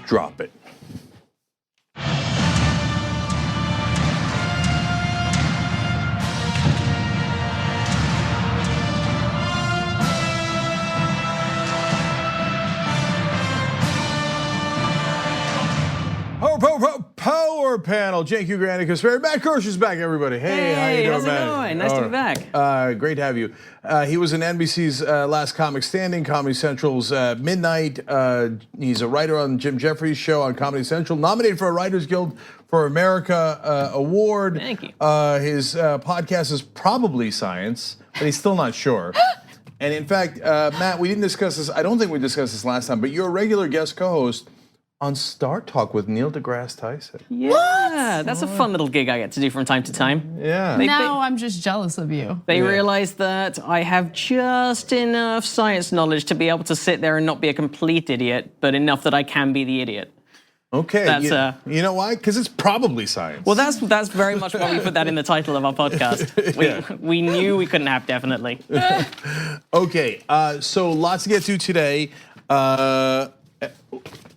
drop it. Power panel. Cenk Ugrandikas, Matt Kirsch's back, everybody. Hey, how you doing, how's it Matt? going? Nice to be back. Great to have you. He was in NBC's Last Comic Standing, Comedy Central's Midnight. He's a writer on Jim Jeffries' show on Comedy Central, nominated for a Writers Guild for America award. Thank you. His podcast is Probably Science, but he's still not sure. And in fact, Matt, we didn't discuss this. I don't think we discussed this last time, but you're a regular guest co-host on Star Talk with Neil deGrasse Tyson. Yeah, that's a fun little gig I get to do from time to time. Yeah. Now I'm just jealous of you. They realize that I have just enough science knowledge to be able to sit there and not be a complete idiot, but enough that I can be the idiot. Okay, That's, you know why? Because it's probably science. Well, that's very much why we put that in the title of our podcast. We knew we couldn't have definitely. Okay, so lots to get to today.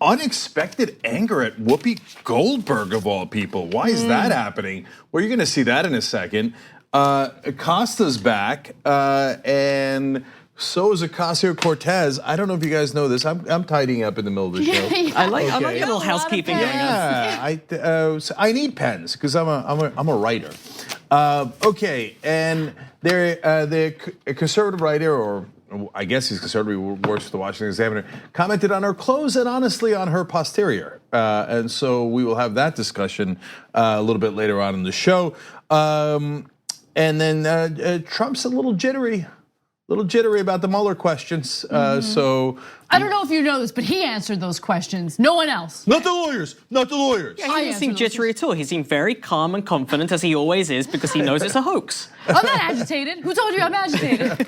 Unexpected anger at Whoopi Goldberg, of all people. Why is that happening? Well, you're going to see that in a second. Acosta's back, and so is Ocasio-Cortez. I don't know if you guys know this. I'm tidying up in the middle of the show. I like a little housekeeping going on. Yeah, I need pens because I'm a writer. Okay, and the conservative writer, or I guess he's conservative, works for the Washington Examiner, commented on her clothes and honestly on her posterior. And so we will have that discussion a little bit later on in the show. And then Trump's a little jittery about the Mueller questions. So I don't know if you know this, but he answered those questions. No one else. Not the lawyers. Yeah, he didn't seem jittery at all. He seemed very calm and confident, as he always is, because he knows it's a hoax. I'm not agitated. Who told you I'm agitated?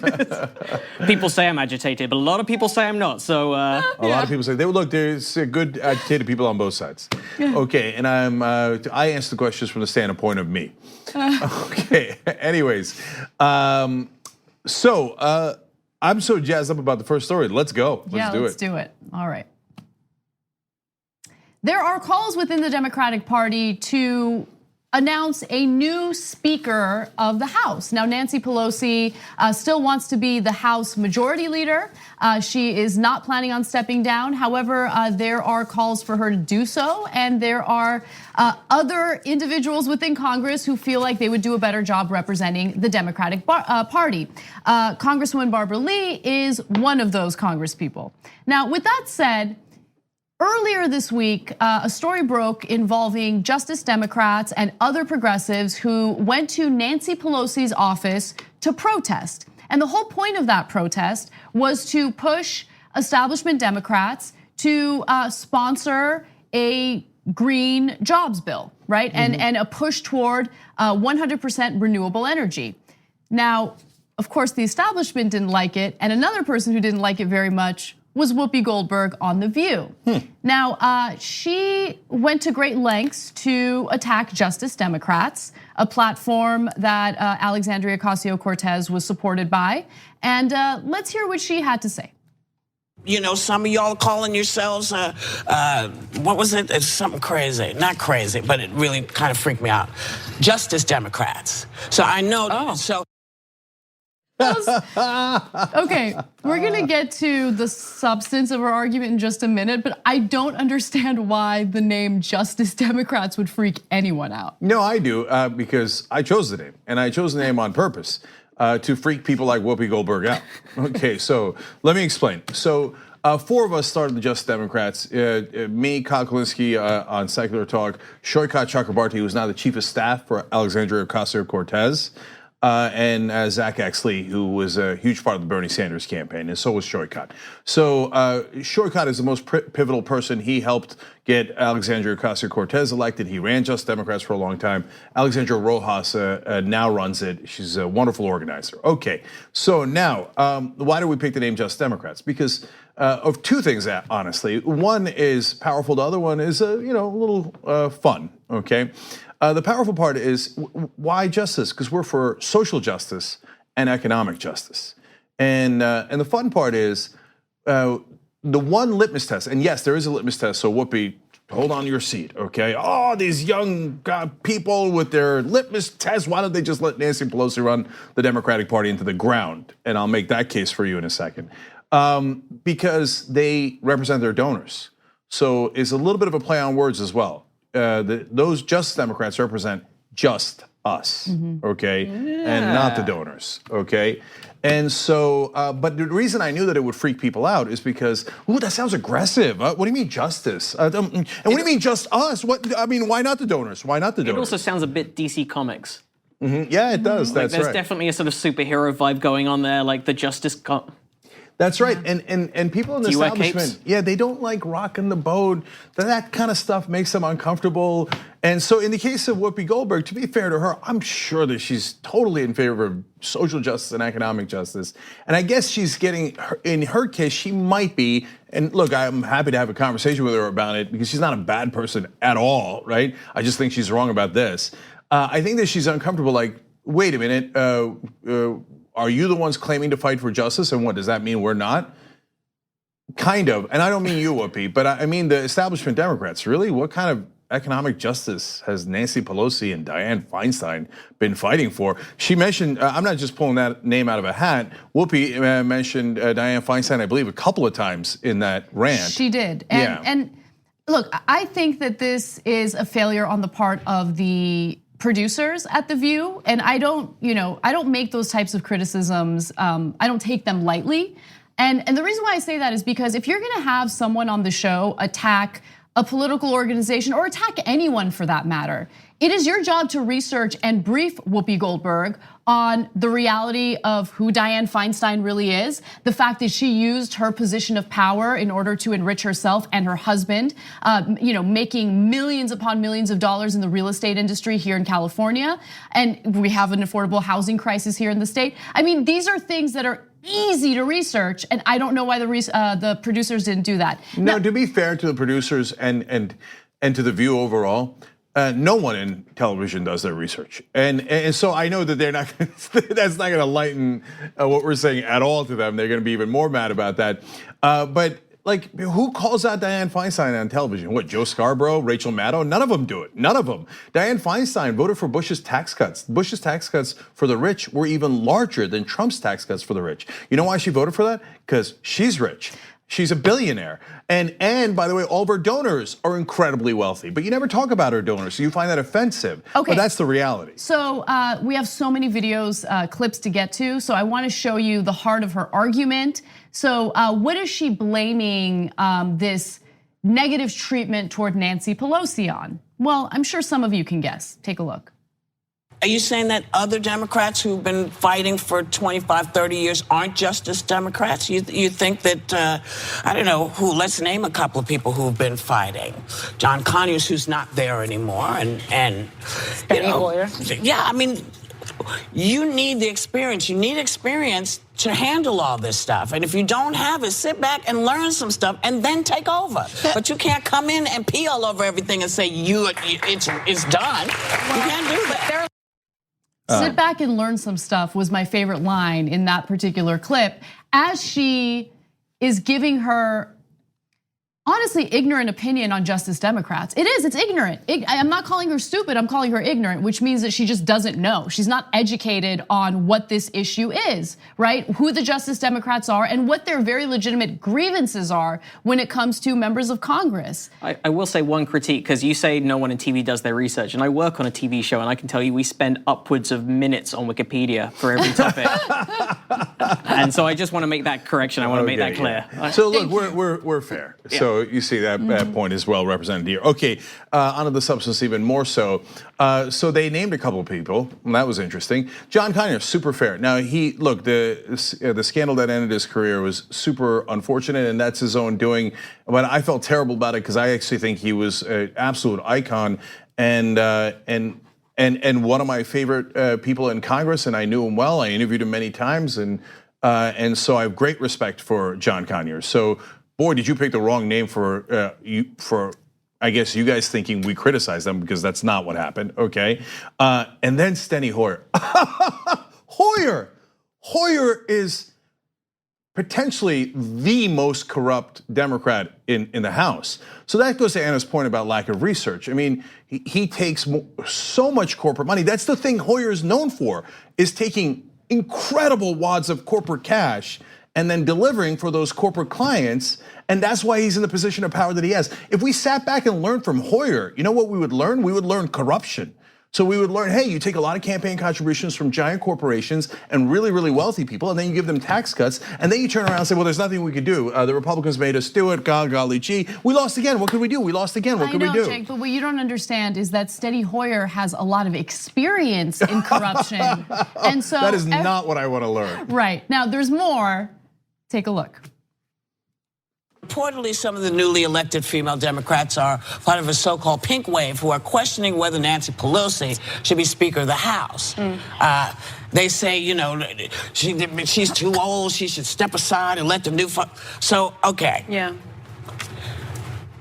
People say I'm agitated, but a lot of people say I'm not. So a lot of people say there's good agitated people on both sides. Okay, and I answer the questions from the standpoint of me. Okay. Anyways, so I'm so jazzed up about the first story. Let's go. Let's do it. All right. There are calls within the Democratic Party to announce a new Speaker of the House. Now, Nancy Pelosi still wants to be the House Majority Leader. She is not planning on stepping down. However, there are calls for her to do so, and there are other individuals within Congress who feel like they would do a better job representing the Democratic Party. Congresswoman Barbara Lee is one of those Congresspeople. Now, with that said, earlier this week, a story broke involving Justice Democrats and other progressives who went to Nancy Pelosi's office to protest. And the whole point of that protest was to push establishment Democrats to sponsor a green jobs bill, right? And a push toward 100% renewable energy. Now, of course, the establishment didn't like it, and another person who didn't like it very much was Whoopi Goldberg on The View. Now, she went to great lengths to attack Justice Democrats, a platform that Alexandria Ocasio-Cortez was supported by. And let's hear what she had to say. You know, some of y'all calling yourselves, what was it? It's something crazy. Not crazy, but it really kind of freaked me out. Justice Democrats. So I know, Okay, we're gonna get to the substance of our argument in just a minute, but I don't understand why the name Justice Democrats would freak anyone out. No, I do, because I chose the name, and I chose the name on purpose to freak people like Whoopi Goldberg out. Okay, so let me explain. So 4 of us started the Justice Democrats, me, Kyle Kulinski on Secular Talk, Shoykat Chakrabarti, who's now the chief of staff for Alexandria Ocasio-Cortez, and Zach Exley, who was a huge part of the Bernie Sanders campaign, and so was Shoykat. So Shoykat is the most pivotal person. He helped get Alexandria Ocasio-Cortez elected. He ran Just Democrats for a long time. Alexandra Rojas now runs it. She's a wonderful organizer. Okay, so now, why do we pick the name Just Democrats? Because of 2 things, honestly. One is powerful. The other one is, a little fun. Okay. The powerful part is why justice? Because we're for social justice and economic justice. And the fun part is the one litmus test, and yes, there is a litmus test. So Whoopi, hold on to your seat, okay? Oh, these young people with their litmus test. Why don't they just let Nancy Pelosi run the Democratic Party into the ground? And I'll make that case for you in a second. Because they represent their donors. So it's a little bit of a play on words as well. Those Justice Democrats represent just us, okay? And not the donors, okay? And so, but the reason I knew that it would freak people out is because, ooh, that sounds aggressive. What do you mean justice? And what do you mean just us? I mean, why not the donors? Why not the donors? It also sounds a bit DC Comics. Yeah, it does. Like, That's there's right. definitely a sort of superhero vibe going on there, like the Justice. That's right, and people in the Do you wear establishment, capes? yeah, they don't like rocking the boat. That kind of stuff makes them uncomfortable. And so, in the case of Whoopi Goldberg, to be fair to her, I'm sure that she's totally in favor of social justice and economic justice. And I guess she's getting, in her case, she might be. And look, I'm happy to have a conversation with her about it because she's not a bad person at all, right? I just think she's wrong about this. I think that she's uncomfortable. Like, wait a minute. Are you the ones claiming to fight for justice? And what does that mean we're not? Kind of, and I don't mean you, Whoopi, but I mean the establishment Democrats. Really, what kind of economic justice has Nancy Pelosi and Dianne Feinstein been fighting for? She mentioned, I'm not just pulling that name out of a hat. Whoopi mentioned Dianne Feinstein, I believe, a couple of times in that rant. She did, and look, I think that this is a failure on the part of the producers at The View, and I don't make those types of criticisms. I don't take them lightly, and the reason why I say that is because if you're going to have someone on the show attack a political organization or attack anyone for that matter, it is your job to research and brief Whoopi Goldberg on the reality of who Dianne Feinstein really is, the fact that she used her position of power in order to enrich herself and her husband, making millions upon millions of dollars in the real estate industry here in California, and we have an affordable housing crisis here in the state. I mean, these are things that are easy to research, and I don't know why the producers didn't do that. No, to be fair to the producers and to The View overall, no one in television does their research, and so I know that they're not. That's not going to lighten what we're saying at all to them. They're going to be even more mad about that. But like, who calls out Dianne Feinstein on television? What, Joe Scarborough, Rachel Maddow? None of them do it. None of them. Dianne Feinstein voted for Bush's tax cuts. Bush's tax cuts for the rich were even larger than Trump's tax cuts for the rich. You know why she voted for that? Because she's rich. She's a billionaire. And by the way, all of her donors are incredibly wealthy, but you never talk about her donors, so you find that offensive. Okay. But that's the reality. So we have so many videos, clips to get to, so I wanna show you the heart of her argument. So what is she blaming this negative treatment toward Nancy Pelosi on? Well, I'm sure some of you can guess. Take a look. Are you saying that other Democrats who've been fighting for 25, 30 years aren't Justice Democrats? You think that, I don't know, let's name a couple of people who've been fighting. John Conyers, who's not there anymore, and Hoyer. Yeah, I mean, you need the experience. You need experience to handle all this stuff. And if you don't have it, sit back and learn some stuff and then take over. But you can't come in and pee all over everything and say it's done. You can't do that. Sit back and learn some stuff was my favorite line in that particular clip, as she is giving her honestly ignorant opinion on Justice Democrats. It's ignorant. I'm not calling her stupid, I'm calling her ignorant, which means that she just doesn't know. She's not educated on what this issue is, right? Who the Justice Democrats are and what their very legitimate grievances are when it comes to members of Congress. I will say one critique, because you say no one in TV does their research, and I work on a TV show, and I can tell you we spend upwards of minutes on Wikipedia for every topic. And so I just want to make that correction. I want to make that clear. Yeah. So look, we're fair. Yeah. So you see that point is well represented here. Okay, onto the substance even more so. So they named a couple of people, and that was interesting. John Conyers, super fair. Now the scandal that ended his career was super unfortunate, and that's his own doing. But I felt terrible about it because I actually think he was an absolute icon and one of my favorite people in Congress, and I knew him well. I interviewed him many times, and so I have great respect for John Conyers. So, boy, did you pick the wrong name for I guess you guys thinking we criticize them, because that's not what happened. Okay, and then Steny Hoyer. Hoyer is potentially the most corrupt Democrat in the House. So that goes to Anna's point about lack of research. I mean, he takes so much corporate money. That's the thing Hoyer is known for, is taking incredible wads of corporate cash and then delivering for those corporate clients. And that's why he's in the position of power that he has. If we sat back and learned from Hoyer, you know what we would learn? We would learn corruption. So we would learn, hey, you take a lot of campaign contributions from giant corporations and really, really wealthy people, and then you give them tax cuts, and then you turn around and say, well, there's nothing we could do. The Republicans made us do it, golly gee. We lost again, what could we do? We lost again, what could we do? I know, Jake, but what you don't understand is that Steny Hoyer has a lot of experience in corruption. And so- That is not what I want to learn. Right, now there's more, take a look. Reportedly, some of the newly elected female Democrats are part of a so-called pink wave who are questioning whether Nancy Pelosi should be Speaker of the House. They say, you know, she's too old, she should step aside and let the new folks. So, okay. Yeah.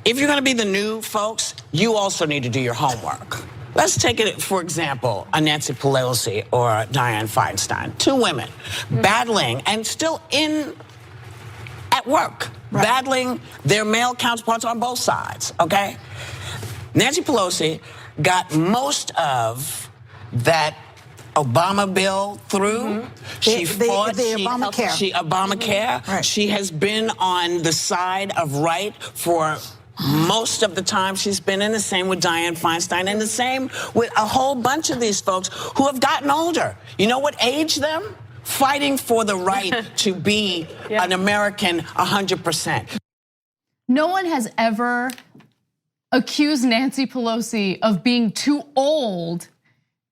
If you're gonna be the new folks, you also need to do your homework. Let's take it, for example, a Nancy Pelosi or a Dianne Feinstein. Two women battling and still at work. Right. Battling their male counterparts on both sides, okay? Nancy Pelosi got most of that Obama bill through. She fought the Obamacare. Obamacare. Right. She has been on the side of right for most of the time she's been in. The same with Dianne Feinstein, and the same with a whole bunch of these folks who have gotten older. You know what aged them? Fighting for the right to be an American 100%. No one has ever accused Nancy Pelosi of being too old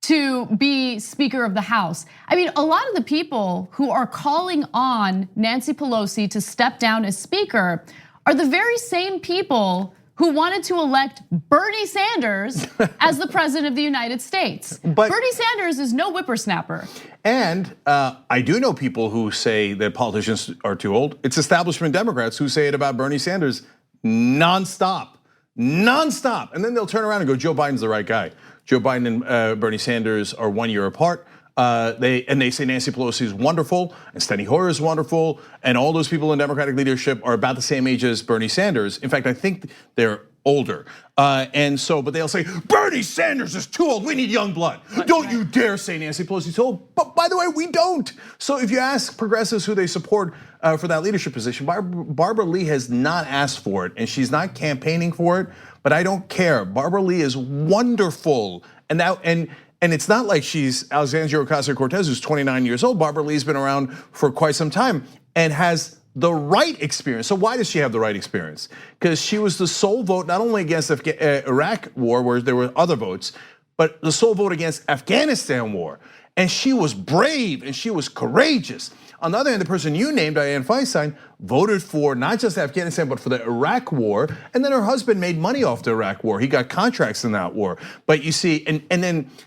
to be Speaker of the House. I mean, a lot of the people who are calling on Nancy Pelosi to step down as Speaker are the very same people who wanted to elect Bernie Sanders as the president of the United States. But Bernie Sanders is no whippersnapper. And I do know people who say that politicians are too old. It's establishment Democrats who say it about Bernie Sanders nonstop. And then they'll turn around and go, Joe Biden's the right guy. Joe Biden and Bernie Sanders are 1 year apart. They say Nancy Pelosi is wonderful, and Steny Hoyer is wonderful, and all those people in Democratic leadership are about the same age as Bernie Sanders. In fact, I think they're older. But they'll say, Bernie Sanders is too old, we need young blood. Don't you dare say Nancy Pelosi's too old. But by the way, we don't. So if you ask progressives who they support for that leadership position, Barbara Lee has not asked for it, and she's not campaigning for it, but I don't care. Barbara Lee is wonderful. And it's not like she's Alexandria Ocasio-Cortez, who's 29 years old. Barbara Lee's been around for quite some time and has the right experience. So why does she have the right experience? Because she was the sole vote, not only against the Iraq war, where there were other votes, but the sole vote against Afghanistan war. And she was brave and she was courageous. On the other hand, the person you named, Dianne Feinstein, voted for not just Afghanistan, but for the Iraq war. And then her husband made money off the Iraq war. He got contracts in that war. But you see,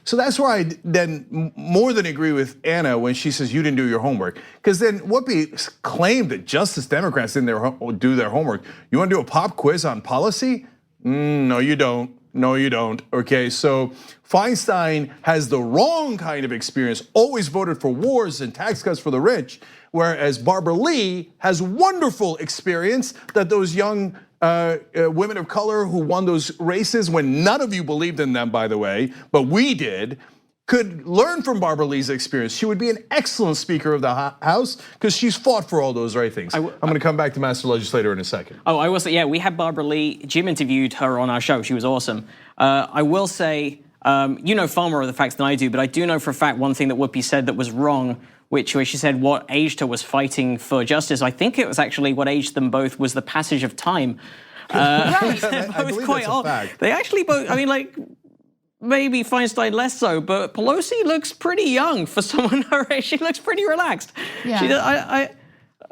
so that's where I then more than agree with Anna when she says you didn't do your homework. Because then Whoopi claimed that Justice Democrats didn't do their homework. You want to do a pop quiz on policy? No, you don't. No, you don't. Okay, so Feinstein has the wrong kind of experience, always voted for wars and tax cuts for the rich, whereas Barbara Lee has wonderful experience that those young women of color who won those races when none of you believed in them, by the way, but we did, could learn from Barbara Lee's experience. She would be an excellent Speaker of the House because she's fought for all those right things. I'm going to come back to Master Legislator in a second. Oh, I will say, yeah, we had Barbara Lee. Jim interviewed her on our show. She was awesome. I will say, you know far more of the facts than I do, but I do know for a fact one thing that Whoopi said that was wrong, where she said what aged her was fighting for justice. I think it was actually what aged them both was the passage of time. Right. I believe that's a fact. They actually both, I mean, like, maybe Feinstein less so, but Pelosi looks pretty young for someone her age. She looks pretty relaxed. Yeah.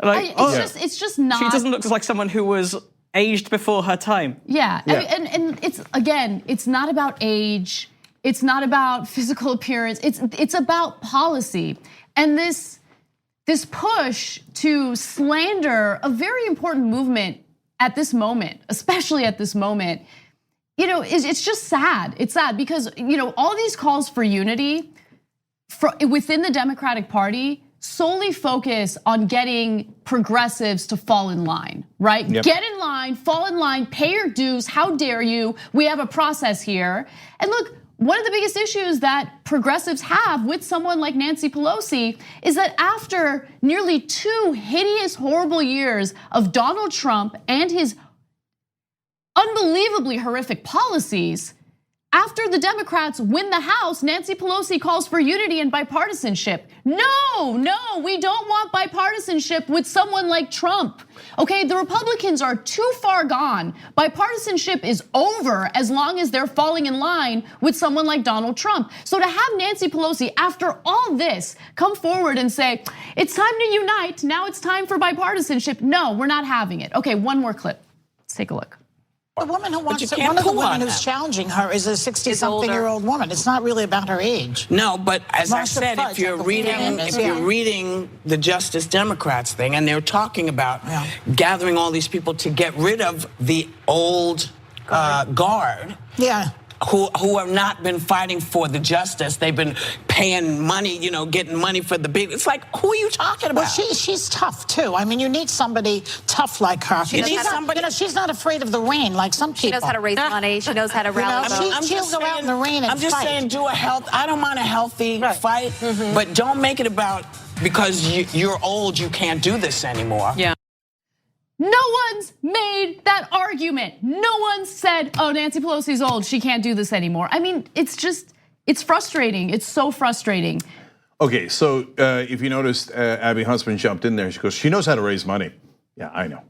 It's just not. She doesn't look like someone who was aged before her time. Yeah. And it's not about age. It's not about physical appearance. It's about policy. And this push to slander a very important movement at this moment, especially at this moment, it's just sad. It's sad because, all these calls for unity within the Democratic Party solely focus on getting progressives to fall in line, right? Yep. Get in line, fall in line, pay your dues. How dare you? We have a process here. And look, one of the biggest issues that progressives have with someone like Nancy Pelosi is that after nearly 2 hideous, horrible years of Donald Trump and his unbelievably horrific policies, after the Democrats win the House, Nancy Pelosi calls for unity and bipartisanship. No, we don't want bipartisanship with someone like Trump. Okay, the Republicans are too far gone. Bipartisanship is over as long as they're falling in line with someone like Donald Trump. So to have Nancy Pelosi, after all this, come forward and say, it's time to unite, now it's time for bipartisanship. No, we're not having it. Okay, one more clip. Let's take a look. The woman who wants to, can't one of the pull on women who's them. challenging her is a 60-something-year-old woman. It's not really about her age. No, but as I Marsha said, Fudge, if you're I believe reading, it is, if you're yeah. reading the Justice Democrats thing, and they're talking about gathering all these people to get rid of the old guard. Yeah. Who have not been fighting for the justice. They've been paying money, getting money for the big. It's like, who are you talking about? Well, she's tough too. I mean, you need somebody tough like her. You need somebody. She's not afraid of the rain like some people. She knows how to raise money. She knows how to rally votes. She'll go out in the rain and I'm just fight. saying, I don't mind a healthy fight, but don't make it about because you're old, you can't do this anymore. Yeah. No one's made that argument. No one said, oh, Nancy Pelosi's old, she can't do this anymore. I mean, it's frustrating. It's so frustrating. Okay, so if you noticed, Abby Huntsman jumped in there. She goes, she knows how to raise money. Yeah, I know.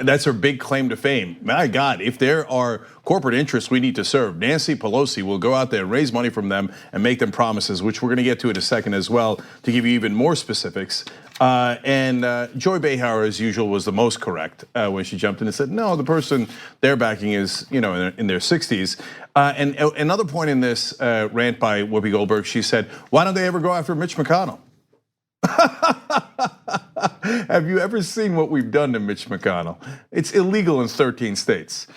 That's her big claim to fame. My God, if there are corporate interests we need to serve, Nancy Pelosi will go out there and raise money from them and make them promises, which we're gonna get to in a second as well, to give you even more specifics. And Joy Behar, as usual, was the most correct when she jumped in and said, no, the person they're backing is, in their 60s. And another point in this rant by Whoopi Goldberg, she said, why don't they ever go after Mitch McConnell? Have you ever seen what we've done to Mitch McConnell? It's illegal in 13 states.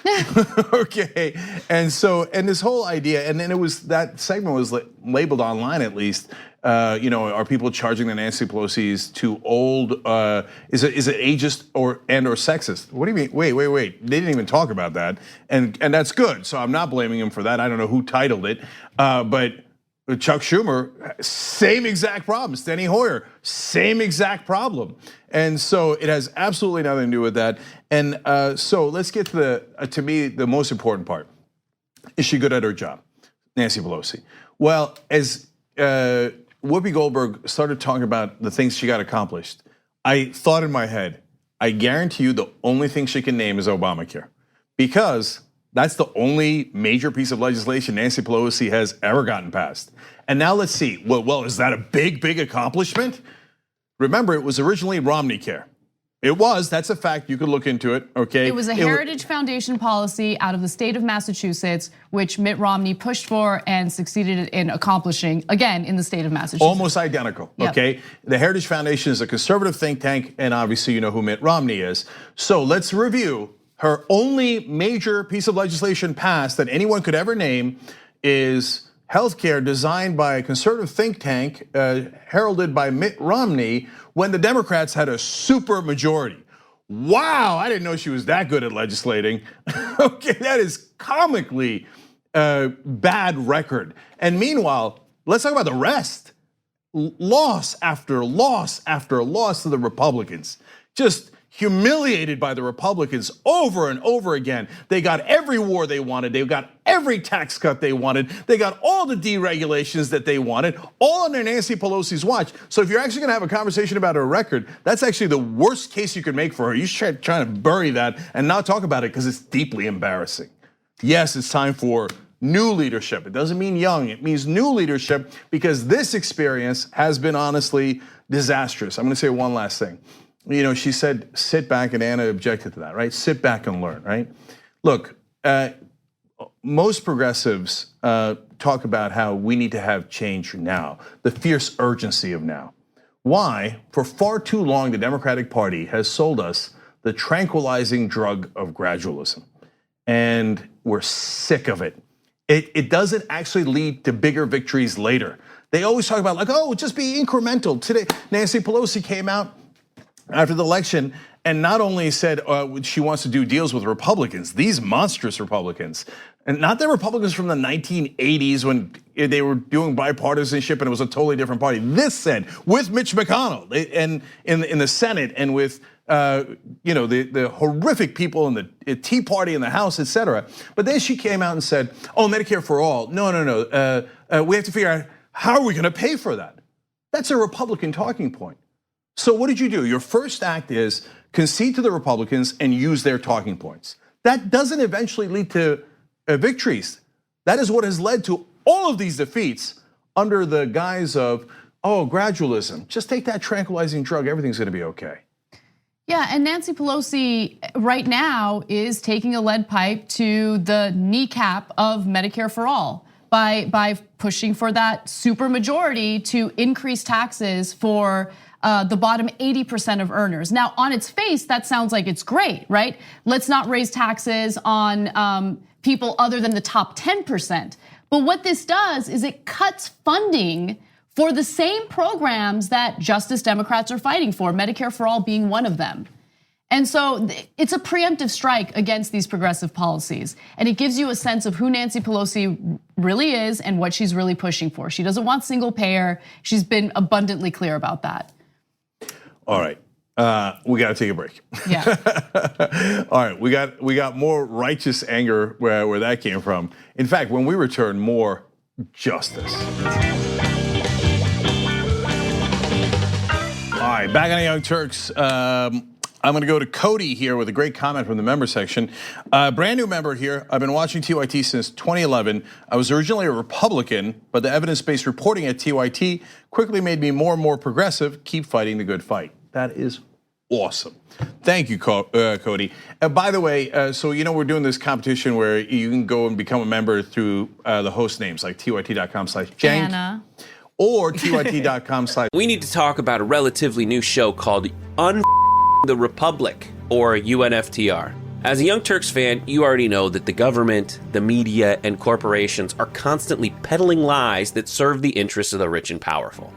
Okay, and this whole idea, and then that segment was labeled online at least. Are people charging the Nancy Pelosi's too old? Is it ageist or sexist? What do you mean? Wait. They didn't even talk about that, and that's good. So I'm not blaming him for that. I don't know who titled it, but Chuck Schumer, same exact problem. Steny Hoyer, same exact problem. And so it has absolutely nothing to do with that. And so let's get to me, the most important part. Is she good at her job? Nancy Pelosi. Well, as Whoopi Goldberg started talking about the things she got accomplished, I thought in my head, I guarantee you the only thing she can name is Obamacare. Because that's the only major piece of legislation Nancy Pelosi has ever gotten passed. And now let's see, well, is that a big accomplishment? Remember, it was originally Romney Care. It was, that's a fact, you could look into it, okay? It was a Heritage Foundation policy out of the state of Massachusetts, which Mitt Romney pushed for and succeeded in accomplishing, again, in the state of Massachusetts. Almost identical, okay? The Heritage Foundation is a conservative think tank, and obviously you know who Mitt Romney is. So let's review. Her only major piece of legislation passed that anyone could ever name is healthcare designed by a conservative think tank, heralded by Mitt Romney, when the Democrats had a super majority. Wow, I didn't know she was that good at legislating. Okay, that is comically bad record. And meanwhile, let's talk about the rest. Loss after loss after loss to the Republicans. Just humiliated by the Republicans over and over again. They got every war they wanted. They got every tax cut they wanted. They got all the deregulations that they wanted, all under Nancy Pelosi's watch. So if you're actually gonna have a conversation about her record, that's actually the worst case you could make for her. You should try to bury that and not talk about it because it's deeply embarrassing. Yes, it's time for new leadership. It doesn't mean young, it means new leadership because this experience has been honestly disastrous. I'm gonna say one last thing. She said, sit back, and Anna objected to that, right? Sit back and learn, right? Look, most progressives talk about how we need to have change now, the fierce urgency of now. Why? For far too long, the Democratic Party has sold us the tranquilizing drug of gradualism. And we're sick of it. It doesn't actually lead to bigger victories later. They always talk about like, oh, just be incremental. Today, Nancy Pelosi came out after the election and not only said she wants to do deals with Republicans, these monstrous Republicans, and not the Republicans from the 1980s when they were doing bipartisanship and it was a totally different party. This said, with Mitch McConnell and in the Senate and with the horrific people in the Tea Party in the House, et cetera. But then she came out and said, oh, Medicare for all. No. We have to figure out how are we going to pay for that? That's a Republican talking point. So what did you do? Your first act is concede to the Republicans and use their talking points. That doesn't eventually lead to victories. That is what has led to all of these defeats under the guise of, oh, gradualism. Just take that tranquilizing drug, everything's gonna be okay. Yeah, and Nancy Pelosi right now is taking a lead pipe to the kneecap of Medicare for all by pushing for that supermajority to increase taxes for the bottom 80% of earners. Now, on its face, that sounds like it's great, right? Let's not raise taxes on people other than the top 10%. But what this does is it cuts funding for the same programs that Justice Democrats are fighting for, Medicare for all being one of them. And so it's a preemptive strike against these progressive policies. And it gives you a sense of who Nancy Pelosi really is and what she's really pushing for. She doesn't want single payer. She's been abundantly clear about that. All right, we got to take a break. Yeah. All right, we got more righteous anger where that came from. In fact, when we return, more justice. All right, back on the Young Turks. I'm gonna go to Cody here with a great comment from the member section. Brand new member here. I've been watching TYT since 2011. I was originally a Republican, but the evidence-based reporting at TYT quickly made me more and more progressive. Keep fighting the good fight. That is awesome. Thank you, Cody. By the way, so we're doing this competition where you can go and become a member through the host names like tyt.com/jank. Anna. Or tyt.com/. We need to talk about a relatively new show called The Republic, or UNFTR. As a Young Turks fan, you already know that the government, the media, and corporations are constantly peddling lies that serve the interests of the rich and powerful.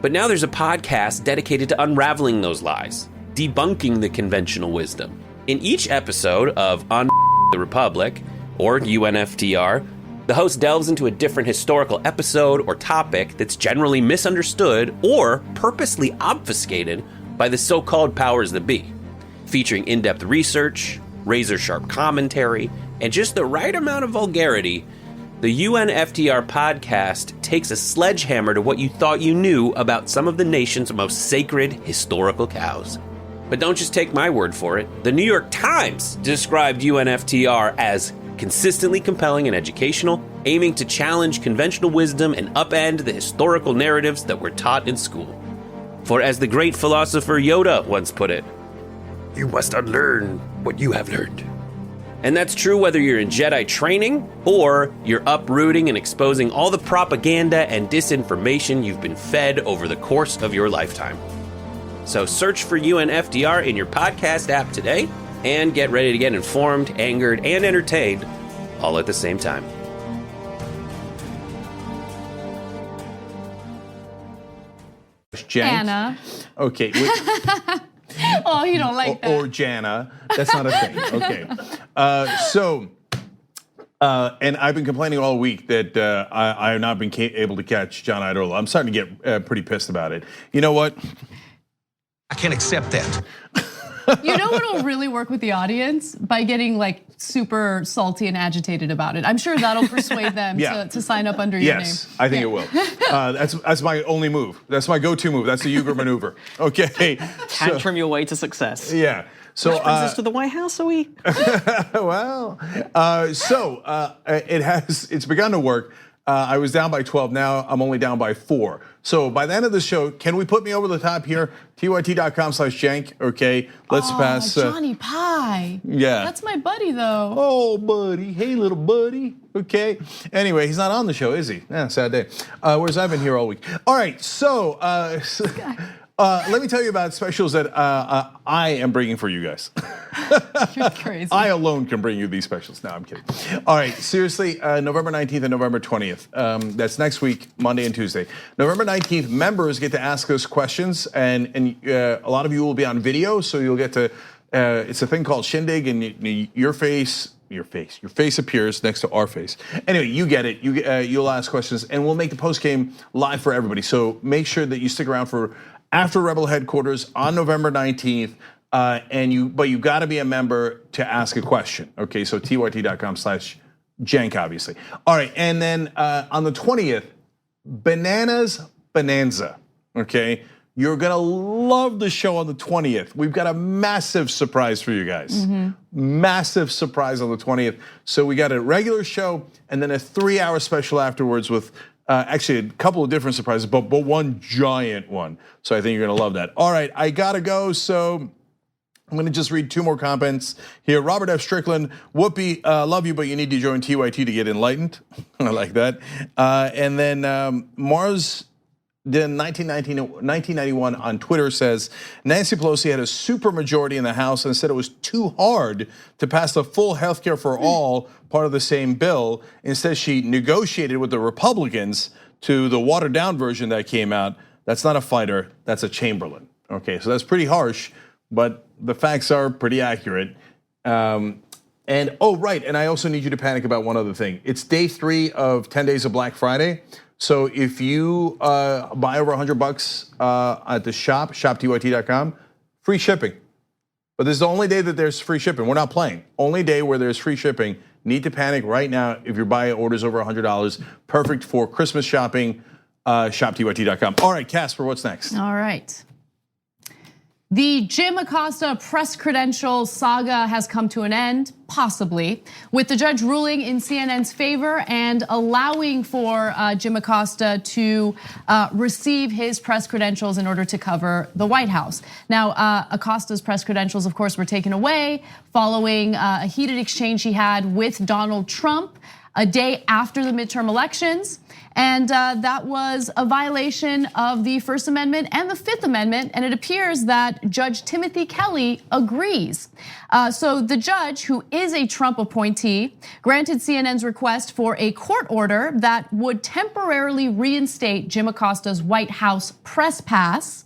But now there's a podcast dedicated to unraveling those lies, debunking the conventional wisdom. In each episode of The Republic, or UNFTR, the host delves into a different historical episode or topic that's generally misunderstood or purposely obfuscated by the so-called powers that be, featuring in-depth research, razor-sharp commentary, and just the right amount of vulgarity. The UNFTR podcast takes a sledgehammer to what you thought you knew about some of the nation's most sacred historical cows. But don't just take my word for it. The New York Times described UNFTR as consistently compelling and educational, aiming to challenge conventional wisdom and upend the historical narratives that were taught in school. For as the great philosopher Yoda once put it, you must unlearn what you have learned. And that's true whether you're in Jedi training or you're uprooting and exposing all the propaganda and disinformation you've been fed over the course of your lifetime. So search for UNFTR in your podcast app today and get ready to get informed, angered, and entertained all at the same time. Jank. Anna. Okay. Oh, you don't like that. Or Jana. That's not a thing. Okay. And I've been complaining all week that I have not been able to catch John Idola. I'm starting to get pretty pissed about it. You know what? I can't accept that. You know what'll really work with the audience? By getting like super salty and agitated about it. I'm sure that'll persuade them to sign up under your name. Yes, I think it will. That's my only move. That's my go-to move. That's the Uger maneuver. Okay. Tantrum your way to success. Yeah. So Which brings us to the White House, are we? Well, it's begun to work. I was down by 12. Now I'm only down by 4. So by the end of the show, can we put me over the top here? tyt.com/jank. Okay, let's pass. Johnny Pie. Yeah. That's my buddy, though. Oh, buddy. Hey, little buddy. Okay. Anyway, he's not on the show, is he? Yeah, sad day. Whereas I've been here all week. All right. So let me tell you about specials that I am bringing for you guys. You're crazy. I alone can bring you these specials. No, I'm kidding. All right, seriously, November 19th and November 20th. That's next week, Monday and Tuesday. November 19th, members get to ask us questions, and a lot of you will be on video, so you'll get to. It's a thing called Shindig, and your face appears next to our face. Anyway, you get it. You'll ask questions, and we'll make the post game live for everybody. So make sure that you stick around for after Rebel headquarters on November 19th. But you got to be a member to ask a question. Okay, so tyt.com/Cenk, obviously. All right, and then on the 20th, Bananas Bonanza. Okay, you're gonna love the show on the 20th. We've got a massive surprise for you guys. Massive surprise on the 20th. So we got a regular show and then a 3-hour special afterwards with actually a couple of different surprises, but one giant one. So I think you're gonna love that. All right, I gotta go. So I'm gonna just read 2 more comments here. Robert F. Strickland, Whoopi, love you, but you need to join TYT to get enlightened. I like that. And then Mars. Then 1991 on Twitter says, Nancy Pelosi had a super majority in the House and said it was too hard to pass the full healthcare for all part of the same bill. Instead, she negotiated with the Republicans to the watered down version that came out. That's not a fighter, that's a Chamberlain. Okay, so that's pretty harsh, but the facts are pretty accurate. And oh, right, and I also need you to panic about one other thing. It's day 3 of 10 days of Black Friday. So if you buy over $100 at the shop, shoptyt.com, free shipping. But this is the only day that there's free shipping. We're not playing. Only day where there's free shipping. Need to panic right now if you're buying orders over $100. Perfect for Christmas shopping, shoptyt.com. All right, Casper, what's next? All right. The Jim Acosta press credential saga has come to an end, possibly, with the judge ruling in CNN's favor and allowing for Jim Acosta to receive his press credentials in order to cover the White House. Now, Acosta's press credentials, of course, were taken away following a heated exchange he had with Donald Trump a day after the midterm elections. And that was a violation of the First Amendment and the Fifth Amendment. And it appears that Judge Timothy Kelly agrees. So the judge, who is a Trump appointee, granted CNN's request for a court order that would temporarily reinstate Jim Acosta's White House press pass.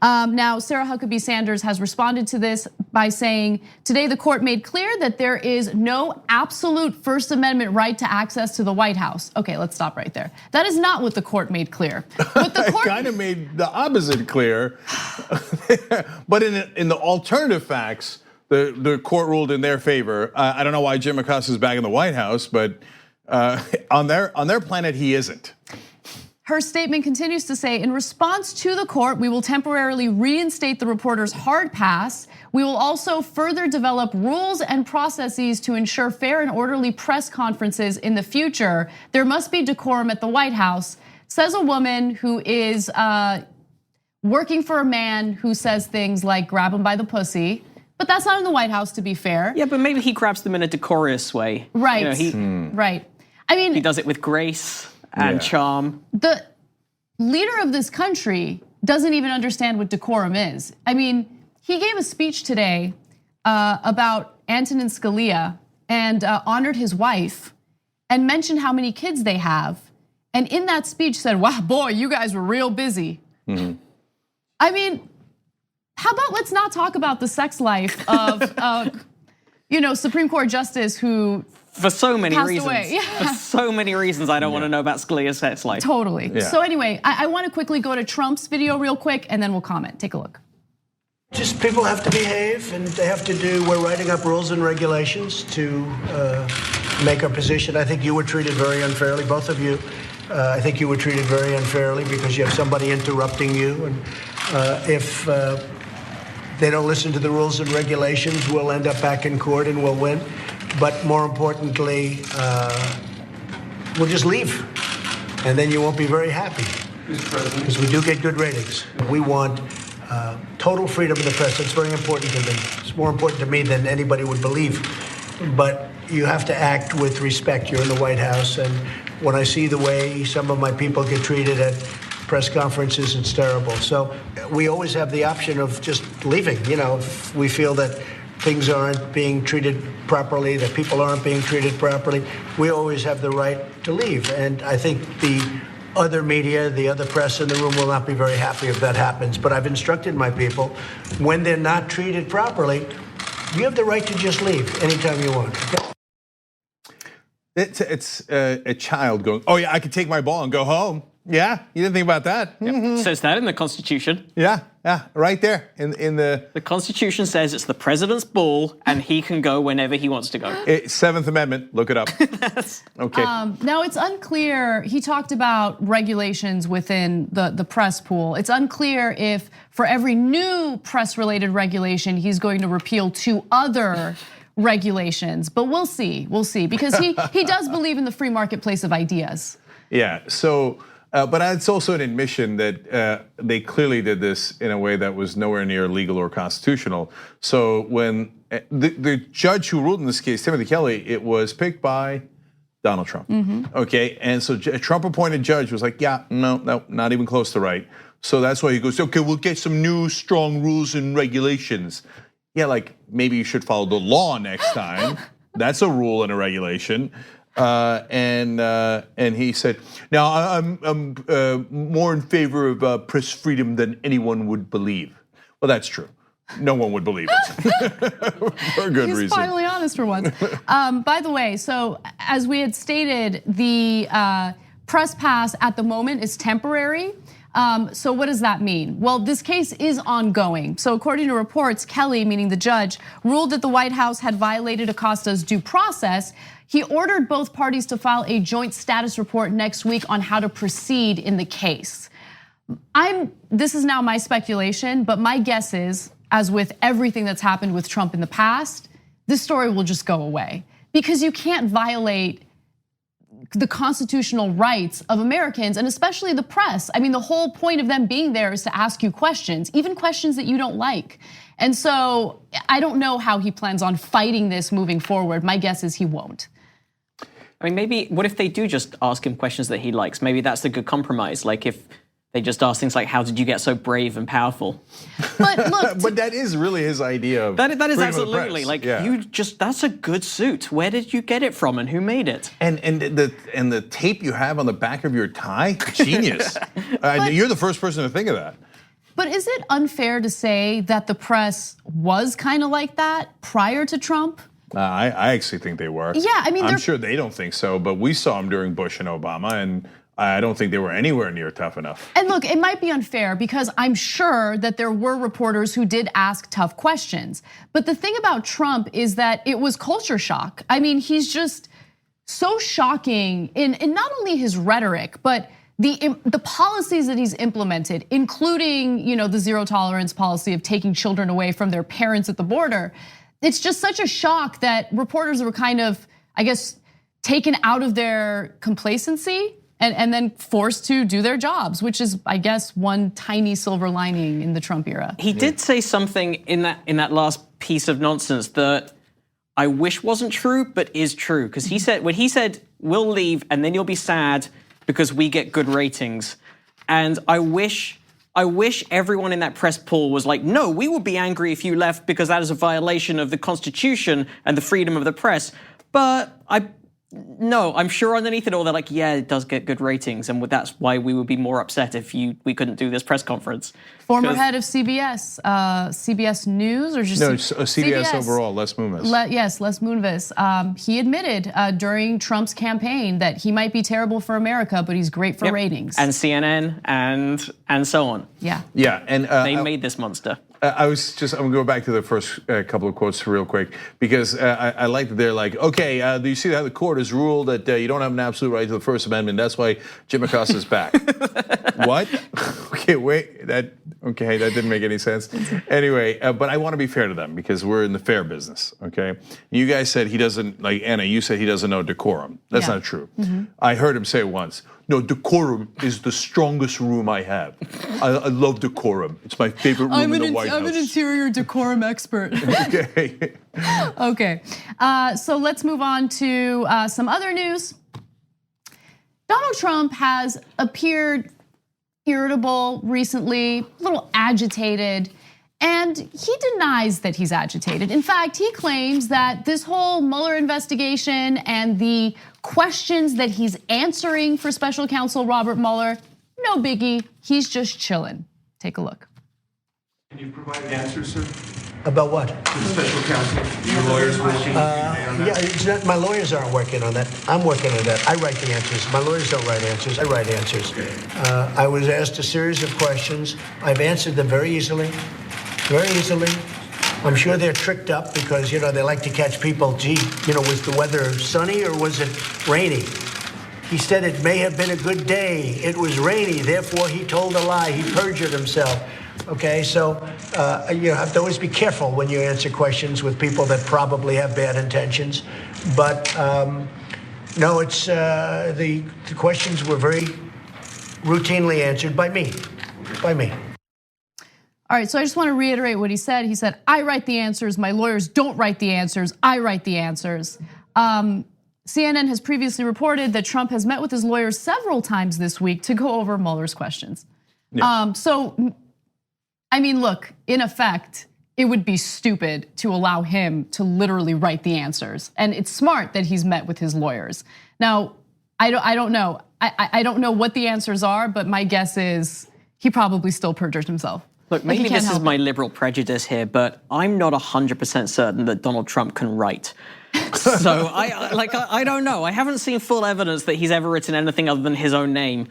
Now, Sarah Huckabee Sanders has responded to this by saying, today the court made clear that there is no absolute First Amendment right to access to the White House. Okay, let's stop right there. That is not what the court made clear. What the court kind of made the opposite clear. But in the alternative facts, the court ruled in their favor. I don't know why Jim Acosta is back in the White House, but on their planet, he isn't. Her statement continues to say, in response to the court, we will temporarily reinstate the reporter's hard pass. We will also further develop rules and processes to ensure fair and orderly press conferences in the future. There must be decorum at the White House, says a woman who is working for a man who says things like grab him by the pussy. But that's not in the White House, to be fair. Yeah, but maybe he grabs them in a decorous way. Right, right. I mean, he does it with grace and charm. The leader of this country doesn't even understand what decorum is. I mean, he gave a speech today about Antonin Scalia and honored his wife and mentioned how many kids they have. And in that speech said, wow, boy, you guys were real busy. I mean, how about let's not talk about the sex life of Supreme Court Justice who for so many reasons. Away. Yeah. For so many reasons, I don't want to know about Scalia's sex life. Totally. Yeah. So anyway, I want to quickly go to Trump's video real quick, and then we'll comment. Take a look. Just people have to behave, and they have to do. We're writing up rules and regulations to make our position. I think you were treated very unfairly, both of you. I think you were treated very unfairly because you have somebody interrupting you, and if they don't listen to the rules and regulations, we'll end up back in court and we'll win. But more importantly, we'll just leave, and then you won't be very happy because we do get good ratings. We want total freedom of the press. That's very important to me. It's more important to me than anybody would believe. But you have to act with respect. You're in the White House, and when I see the way some of my people get treated at press conferences. It's terrible. So we always have the option of just leaving. If we feel that things aren't being treated properly, that people aren't being treated properly, we always have the right to leave. And I think the other media, the other press in the room will not be very happy if that happens. But I've instructed my people, when they're not treated properly, you have the right to just leave anytime you want. It's a child going, oh yeah, I could take my ball and go home. Yeah, you didn't think about that. Yep. Says that in the Constitution. Yeah, right there in the. The Constitution says it's the president's ball and he can go whenever he wants to go. Seventh Amendment, look it up. Okay. Now it's unclear. He talked about regulations within the press pool. It's unclear if for every new press-related regulation, he's going to repeal 2 other regulations. But we'll see. We'll see because he does believe in the free marketplace of ideas. Yeah. So. But it's also an admission that they clearly did this in a way that was nowhere near legal or constitutional. So when the judge who ruled in this case, Timothy Kelly, it was picked by Donald Trump. Okay, and so a Trump-appointed judge was like, yeah, no, not even close to right. So that's why he goes, okay, we'll get some new strong rules and regulations. Yeah, like maybe you should follow the law next time. That's a rule and a regulation. And he said, now I'm more in favor of press freedom than anyone would believe. Well, that's true. No one would believe it for a good reason. He's finally honest for once. By the way, so as we had stated, the press pass at the moment is temporary. So what does that mean? Well, this case is ongoing. So according to reports, Kelly, meaning the judge, ruled that the White House had violated Acosta's due process. He ordered both parties to file a joint status report next week on how to proceed in the case. This is now my speculation, but my guess is, as with everything that's happened with Trump in the past, this story will just go away because you can't violate the constitutional rights of Americans and especially the press. I mean, the whole point of them being there is to ask you questions, even questions that you don't like. And so I don't know how he plans on fighting this moving forward. My guess is he won't. I mean, maybe, what if they do just ask him questions that he likes? Maybe that's a good compromise. Like if they just ask things like, how did you get so brave and powerful? But look. But that is really his idea of that is freedom of the absolutely, press. like Yeah. that's a good suit. Where did you get it from and who made it? And the tape you have on the back of your tie, genius. You're the first person to think of that. But is it unfair to say that the press was kind of like that prior to Trump? I actually think they were. Yeah, I mean, I'm sure they don't think so, but we saw them during Bush and Obama, and I don't think they were anywhere near tough enough. And look, it might be unfair because I'm sure that there were reporters who did ask tough questions. But the thing about Trump is that it was culture shock. I mean, he's just so shocking in not only his rhetoric, but the policies that he's implemented, including the zero tolerance policy of taking children away from their parents at the border. It's just such a shock that reporters were kind of, I guess, taken out of their complacency and then forced to do their jobs, which is, I guess, one tiny silver lining in the Trump era. He did say something in that last piece of nonsense that I wish wasn't true, but is true. Because when he said, we'll leave and then you'll be sad because we get good ratings. And I wish everyone in that press pool was like, no, we would be angry if you left because that is a violation of the Constitution and the freedom of the press. But I'm sure underneath it all, they're like, yeah, it does get good ratings. And that's why we would be more upset if we couldn't do this press conference. Former head of CBS, CBS News or just CBS overall, Les Moonves. Yes, Les Moonves. He admitted during Trump's campaign that he might be terrible for America, but he's great for ratings. And CNN and so on. Yeah. Yeah, and they made this monster. I'm gonna go back to the first couple of quotes real quick because I like that they're like, okay, do you see how the court has ruled that you don't have an absolute right to the First Amendment? That's why Jim Acosta's back. What? Okay, wait, that didn't make any sense. Anyway, but I want to be fair to them because we're in the fair business, okay? You guys said he doesn't, like Anna, you said he doesn't know decorum. That's not true. I heard him say once, no, decorum is the strongest room I have. I love decorum. It's my favorite room in the White House. I'm an interior decorum expert. Okay. Okay, so let's move on to some other news. Donald Trump has appeared irritable recently, a little agitated. And he denies that he's agitated. In fact, he claims that this whole Mueller investigation and the questions that he's answering for special counsel Robert Mueller, no biggie, he's just chilling. Take a look. Can you provide answers, sir? About what? The special counsel, your lawyers working? Yeah, it's not, my lawyers aren't working on that. I'm working on that. I write the answers. My lawyers don't write answers. I write answers. I was asked a series of questions. I've answered them very easily. Very easily. I'm sure they're tricked up because, they like to catch people. Gee, was the weather sunny or was it rainy? He said it may have been a good day. It was rainy, therefore he told a lie. He perjured himself. Okay, so you have to always be careful when you answer questions with people that probably have bad intentions. But no, it's the questions were very routinely answered by me. All right, so I just want to reiterate what he said. He said, I write the answers, my lawyers don't write the answers, I write the answers. CNN has previously reported that Trump has met with his lawyers several times this week to go over Mueller's questions. Yeah. So, I mean, look, in effect, it would be stupid to allow him to literally write the answers. And it's smart that he's met with his lawyers. Now, I don't know. I don't know what the answers are, but my guess is he probably still perjured himself. Look, maybe this is my liberal prejudice here, but I'm not 100% certain that Donald Trump can write. So I don't know. I haven't seen full evidence that he's ever written anything other than his own name,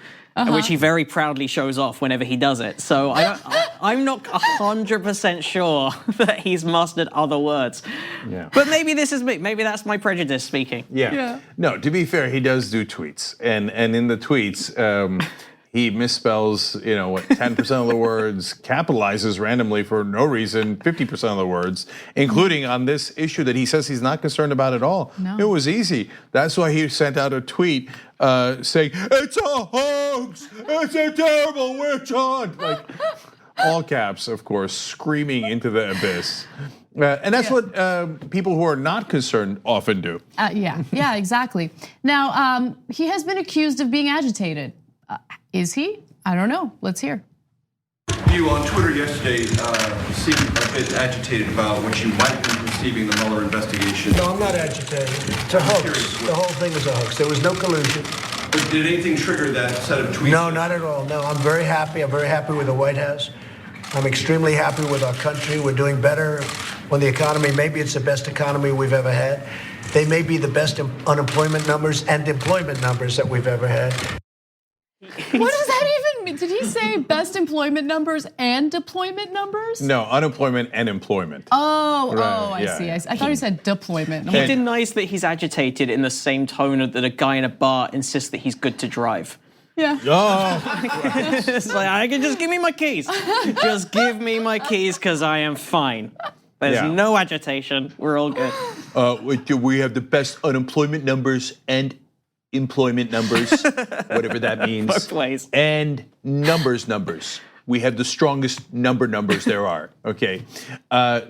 which he very proudly shows off whenever he does it. So I'm not 100% sure that he's mastered other words. Yeah. But maybe this is me. Maybe that's my prejudice speaking. Yeah. No, to be fair, he does do tweets, and in the tweets. He misspells, 10% of the words, capitalizes randomly for no reason, 50% of the words, including on this issue that he says he's not concerned about at all. No. It was easy. That's why he sent out a tweet saying, it's a hoax, it's a terrible witch hunt. Like, all caps, of course, screaming into the abyss. And that's what people who are not concerned often do. Yeah, exactly. Now, he has been accused of being agitated. Is he? I don't know. Let's hear. You on Twitter yesterday seemed a bit agitated about what you might be perceiving the Mueller investigation. No, I'm not agitated. It's a hoax. The whole thing is a hoax. There was no collusion. But did anything trigger that set of tweets? No, not at all. No, I'm very happy. I'm very happy with the White House. I'm extremely happy with our country. We're doing better on the economy. Maybe it's the best economy we've ever had. They may be the best unemployment numbers and employment numbers that we've ever had. What does that even mean? Did he say best employment numbers and deployment numbers? No, unemployment and employment. I see. I thought he said deployment. He denies that he's agitated in the same tone that a guy in a bar insists that he's good to drive. Yeah. It's like, I can just give me my keys. Just give me my keys because I am fine. There's no agitation. We're all good. We have the best unemployment numbers and employment numbers, whatever that means. Both ways. And numbers. We have the strongest numbers there are, okay?